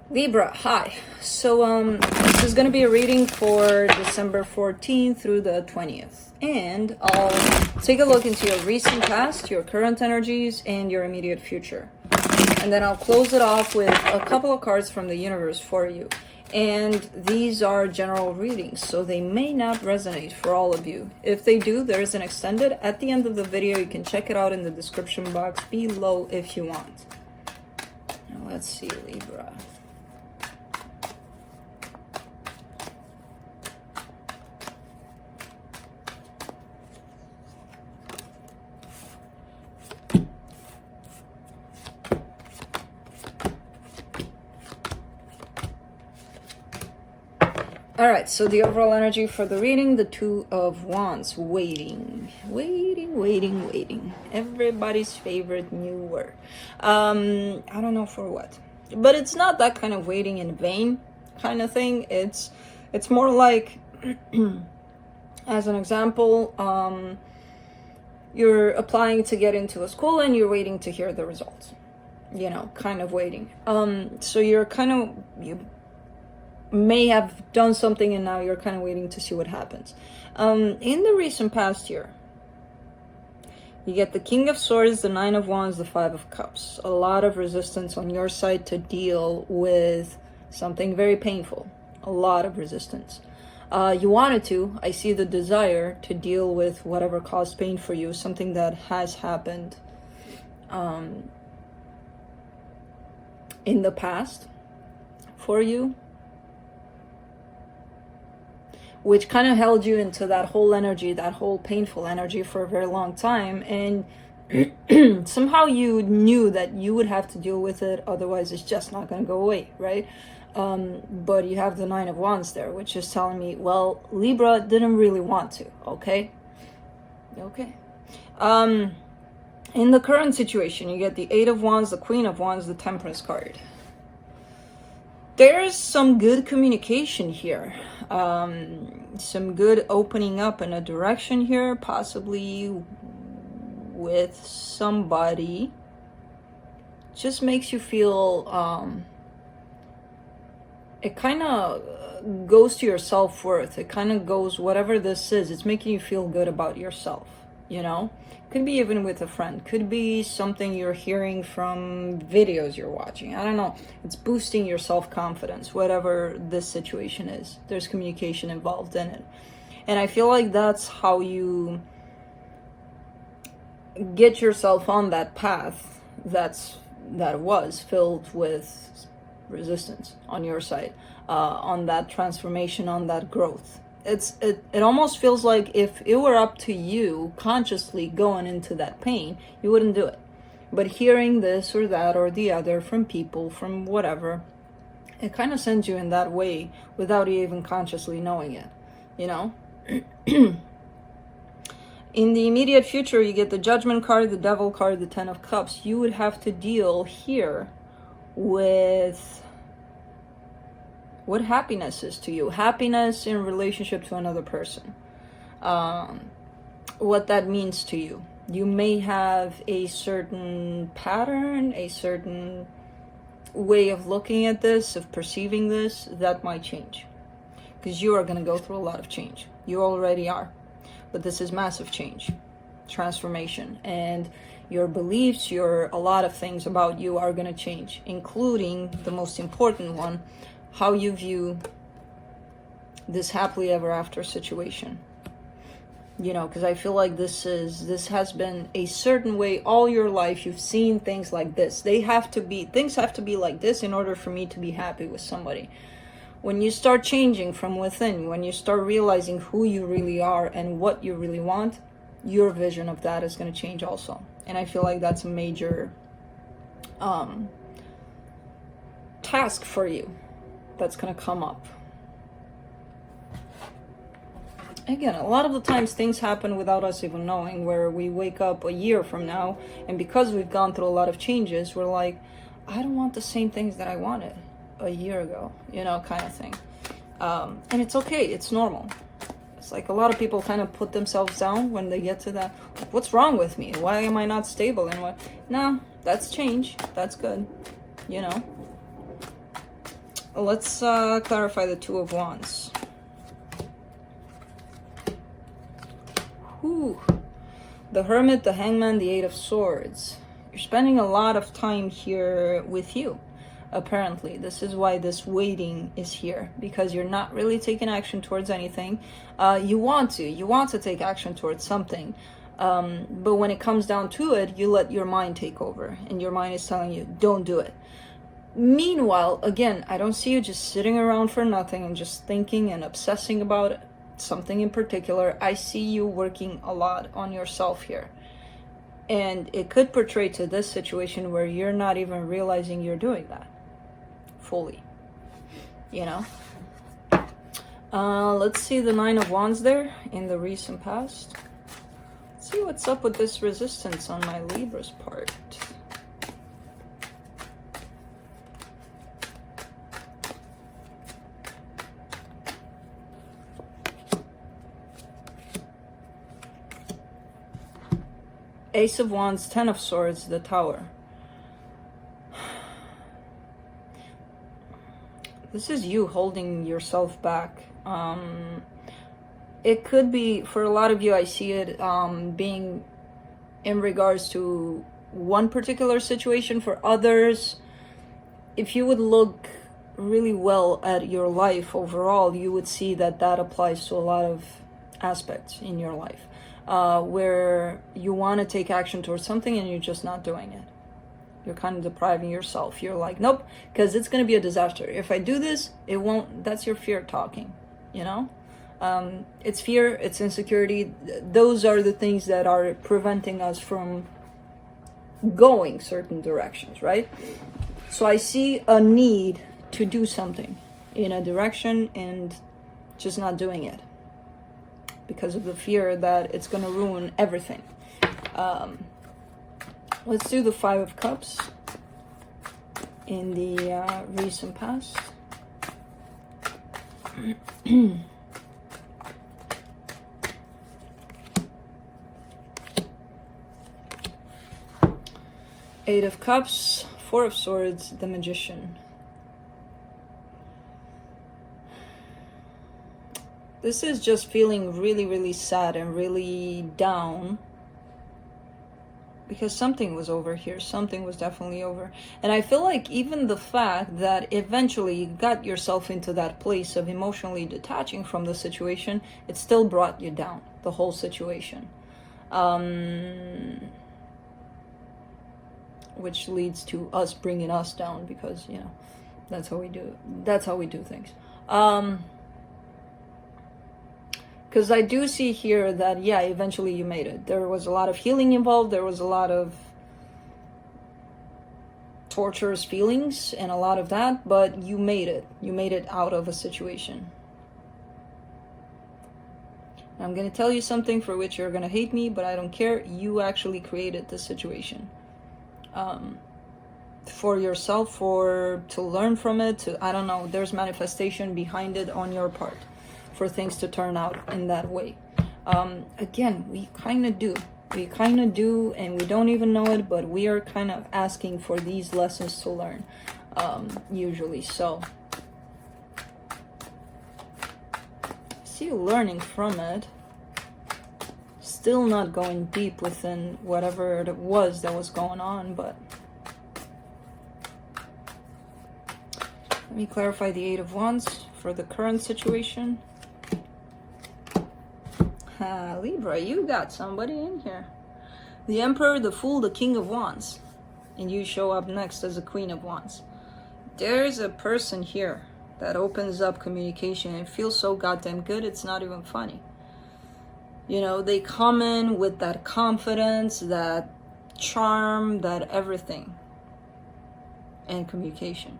Libra, hi. So this is going to be a reading for December 14th through the 20th. And I'll take a look into your recent past, your current energies, and your immediate future. And then I'll close it off with a couple of cards from the universe for you. And these are general readings, so they may not resonate for all of you. If they do, there is an extended at the end of the video. You can check it out in the description box below if you want. Now let's see, Libra. All right, so the overall energy for the reading, the Two of Wands, waiting. Everybody's favorite new word. I don't know for what, but it's not that kind of waiting in vain kind of thing. It's more like, as an example, you're applying to get into a school and you're waiting to hear the results. You know, kind of waiting. So you're kind of, you may have done something and now you're kind of waiting to see what happens. In the recent past year, you get the King of Swords, the Nine of Wands, the Five of Cups. A lot of resistance on your side to deal with something very painful. A lot of resistance. You wanted to, I see the desire to deal with whatever caused pain for you, something that has happened in the past for you, which kind of held you into that whole energy, that whole painful energy for a very long time. And somehow you knew that you would have to deal with it, otherwise it's just not going to go away, right? But you have the Nine of Wands there, which is telling me, well, Libra didn't really want to, okay? In the current situation, you get the Eight of Wands, the Queen of Wands, the Temperance card. There's some good communication here, some good opening up in a direction here, possibly with somebody. Just makes you feel, it kind of goes to your self-worth. It kind of goes, whatever this is, it's making you feel good about yourself, you know? Could be even with a friend, could be something you're hearing from videos you're watching. I don't know. It's boosting your self-confidence, whatever this situation is. There's communication involved in it. And I feel like that's how you get yourself on that path that was filled with resistance on your side, on that transformation, on that growth. It almost feels like if it were up to you consciously going into that pain, you wouldn't do it. But hearing this or that or the other from people, from whatever, it kind of sends you in that way without you even consciously knowing it, you know? In the immediate future, you get the Judgment card, the Devil card, the Ten of Cups. You would have to deal here with what happiness is to you. Happiness in relationship to another person. What that means to you. You may have a certain pattern, a certain way of looking at this, of perceiving this, that might change. Because you are going to go through a lot of change. You already are. But this is massive change, transformation. And your beliefs, a lot of things about you are going to change, including the most important one, how you view this happily ever after situation. You know, because I feel like this has been a certain way all your life. You've seen things like this. Things have to be like this in order for me to be happy with somebody. When you start changing from within, when you start realizing who you really are and what you really want, your vision of that is going to change also. And I feel like that's a major task for you that's going to come up. Again, a lot of the times things happen without us even knowing, where we wake up a year from now, and because we've gone through a lot of changes, we're like, I don't want the same things that I wanted a year ago, you know, kind of thing. And it's okay, it's normal. It's like a lot of people kind of put themselves down when they get to that, like, what's wrong with me? Why am I not stable? And what? No, that's change. That's good, you know. Let's clarify the Two of Wands. Whew. The Hermit, the Hangman, the Eight of Swords. You're spending a lot of time here with you, apparently. This is why this waiting is here, because you're not really taking action towards anything. You want to take action towards something. But when it comes down to it, you let your mind take over, and your mind is telling you, don't do it. Meanwhile, again, I don't see you just sitting around for nothing and just thinking and obsessing about something in particular. I see you working a lot on yourself here. And it could portray to this situation where you're not even realizing you're doing that fully. You know? Let's see the Nine of Wands there in the recent past. Let's see what's up with this resistance on my Libra's part. Ace of Wands, Ten of Swords, the Tower. This is you holding yourself back. It could be, for a lot of you, I see it being in regards to one particular situation. For others, if you would look really well at your life overall, you would see that that applies to a lot of aspects in your life. Where you want to take action towards something and you're just not doing it. You're kind of depriving yourself. You're like, nope, because it's going to be a disaster. If I do this, it won't. That's your fear talking, you know? It's fear, it's insecurity. Those are the things that are preventing us from going certain directions, right? So I see a need to do something in a direction and just not doing it, because of the fear that it's going to ruin everything. Let's do the Five of Cups in the recent past. Eight of Cups, Four of Swords, the Magician. This is just feeling really, really sad and really down, because something was over here. Something was definitely over. And I feel like even the fact that eventually you got yourself into that place of emotionally detaching from the situation, it still brought you down, the whole situation. Which leads to us bringing us down, because, you know, that's how we do it. That's how we do things. Because I do see here that, yeah, eventually you made it. There was a lot of healing involved. There was a lot of torturous feelings and a lot of that, but you made it. You made it out of a situation. I'm going to tell you something for which you're going to hate me, but I don't care. You actually created this situation. For yourself, to learn from it, I don't know, there's manifestation behind it on your part for things to turn out in that way. Again, we kind of do, and we don't even know it, but we are kind of asking for these lessons to learn, usually. So see you learning from it, still not going deep within whatever it was that was going on, but let me clarify the Eight of Wands for the current situation. Libra, you got somebody in here. The Emperor, the Fool, the King of Wands. And you show up next as the Queen of Wands. There's a person here that opens up communication and feels so goddamn good, it's not even funny. You know, they come in with that confidence, that charm, that everything. And communication.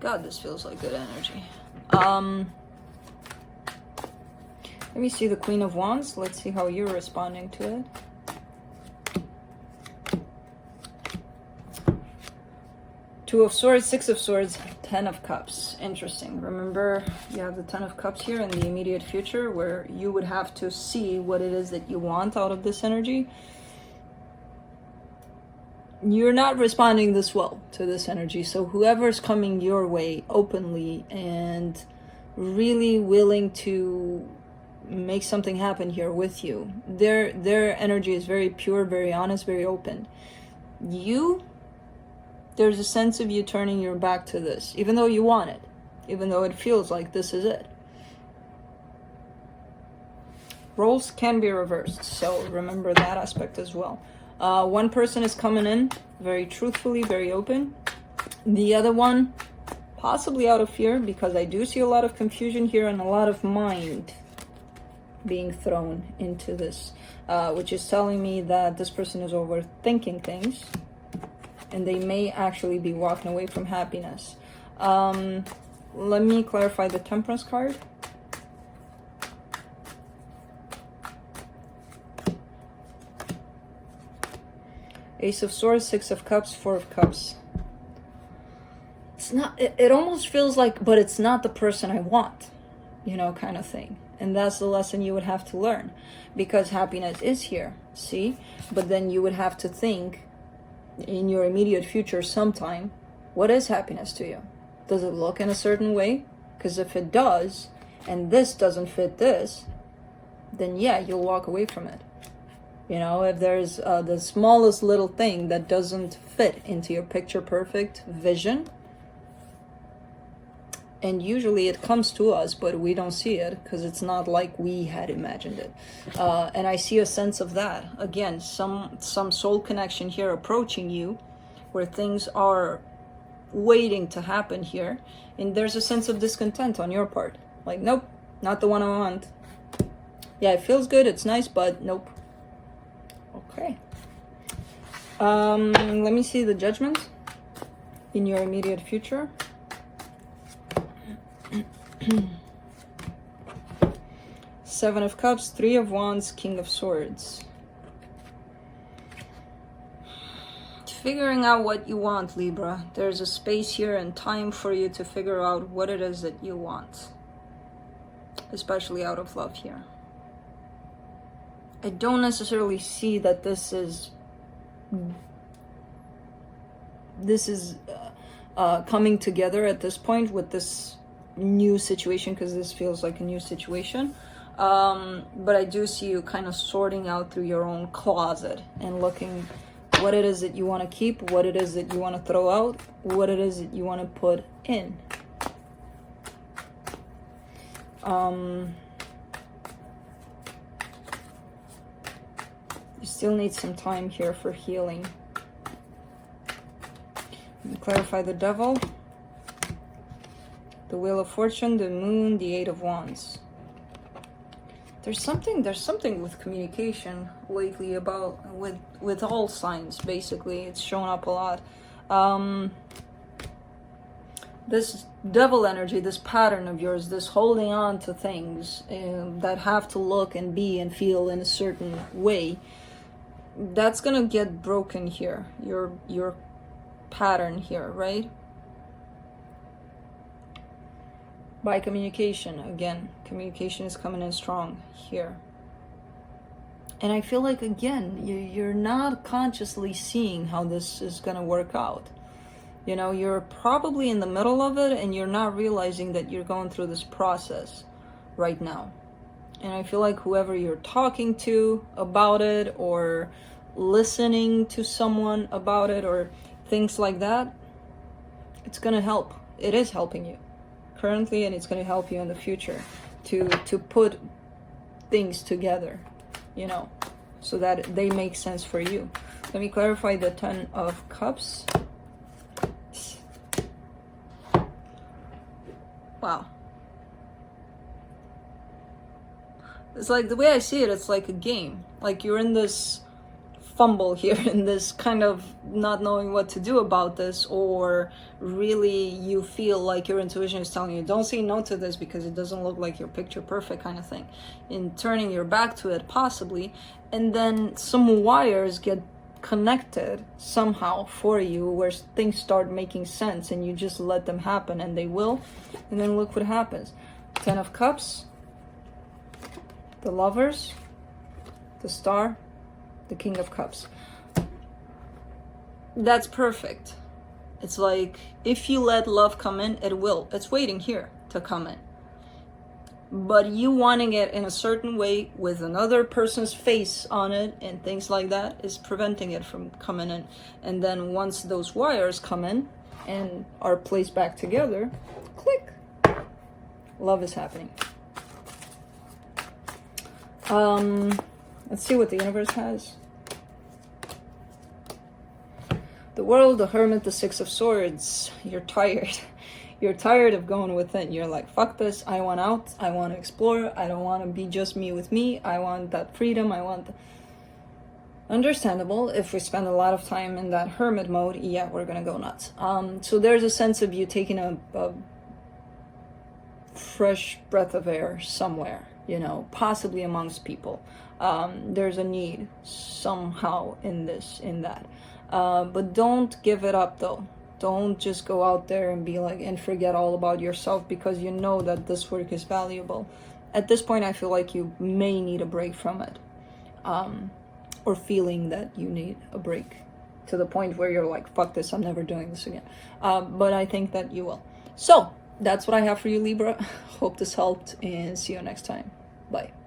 God, this feels like good energy. Let me see the Queen of Wands. Let's see how you're responding to it. Two of Swords, Six of Swords, Ten of Cups. Interesting. Remember, you have the Ten of Cups here in the immediate future, where you would have to see what it is that you want out of this energy. you're not responding this well to this energy. So whoever's coming your way openly and really willing to make something happen here with you, their energy is very pure, very honest, very open. There's a sense of you turning your back to this, even though you want it, even though it feels like this is it. Roles can be reversed, so remember that aspect as well. One person is coming in very truthfully, very open. The other one, possibly out of fear, because I do see a lot of confusion here and a lot of mind being thrown into this, which is telling me that this person is overthinking things and they may actually be walking away from happiness. Let me clarify the Temperance card. Ace of Swords, Six of Cups, Four of Cups. It's not, it almost feels like, but it's not the person I want, you know, kind of thing. And that's the lesson you would have to learn, because happiness is here, see? But then you would have to think in your immediate future sometime, what is happiness to you? Does it look in a certain way? Because if it does, and this doesn't fit this, then yeah, you'll walk away from it. You know, if there's the smallest little thing that doesn't fit into your picture perfect vision, and usually it comes to us, but we don't see it because it's not like we had imagined it. And I see a sense of that. Again, some soul connection here approaching you, where things are waiting to happen here, and there's a sense of discontent on your part. Like, nope, not the one I want. Yeah, it feels good, it's nice, but nope. Okay. Let me see the Judgment in your immediate future. Seven of Cups, Three of Wands, King of Swords. Figuring out what you want, Libra. There's a space here and time for you to figure out what it is that you want, especially out of love here. I don't necessarily see that this is coming together at this point with this new situation, because this feels like a new situation. But I do see you kind of sorting out through your own closet and looking what it is that you want to keep, what it is that you want to throw out, what it is that you want to put in. You still need some time here for healing. Clarify the Devil, the Wheel of Fortune, the Moon, the Eight of Wands. There's something with communication lately about with all signs. Basically, it's shown up a lot. This devil energy, this pattern of yours, this holding on to things that have to look and be and feel in a certain way, that's gonna get broken here. Your pattern here, right? By communication. Again, communication is coming in strong here. And I feel like, again, you're not consciously seeing how this is gonna work out. You know, you're probably in the middle of it and you're not realizing that you're going through this process right now. And I feel like whoever you're talking to about it, or listening to someone about it, or things like that, it's gonna help. It is helping you currently, and it's gonna help you in the future to put things together, you know, so that they make sense for you. Let me clarify the Ten of Cups. Wow. It's like, the way I see it, it's like a game. Like you're in this fumble here, in this kind of not knowing what to do about this, or really you feel like your intuition is telling you, don't say no to this because it doesn't look like your picture perfect kind of thing. In turning your back to it, possibly, and then some wires get connected somehow for you where things start making sense, and you just let them happen, and they will, and then look what happens. Ten of Cups, the Lovers, the Star, the King of Cups. that's perfect. It's like, if you let love come in, it will. It's waiting here to come in. But you wanting it in a certain way with another person's face on it and things like that is preventing it from coming in. And then once those wires come in and are placed back together, click, love is happening. Let's see what the universe has. The World, the Hermit, the Six of Swords. You're tired. You're tired of going within. You're like, fuck this, I want out, I want to explore, I don't want to be just me with me, I want that freedom, I want... Understandable. If we spend a lot of time in that hermit mode, yeah, we're gonna go nuts. So there's a sense of you taking a fresh breath of air somewhere, you know, possibly amongst people. There's a need somehow in that. But don't give it up though. Don't just go out there and be like, and forget all about yourself, because you know that this work is valuable. At this point, I feel like you may need a break from it. Or feeling that you need a break to the point where you're like, fuck this, I'm never doing this again. But I think that you will. So that's what I have for you, Libra. Hope this helped, and see you next time. Bye.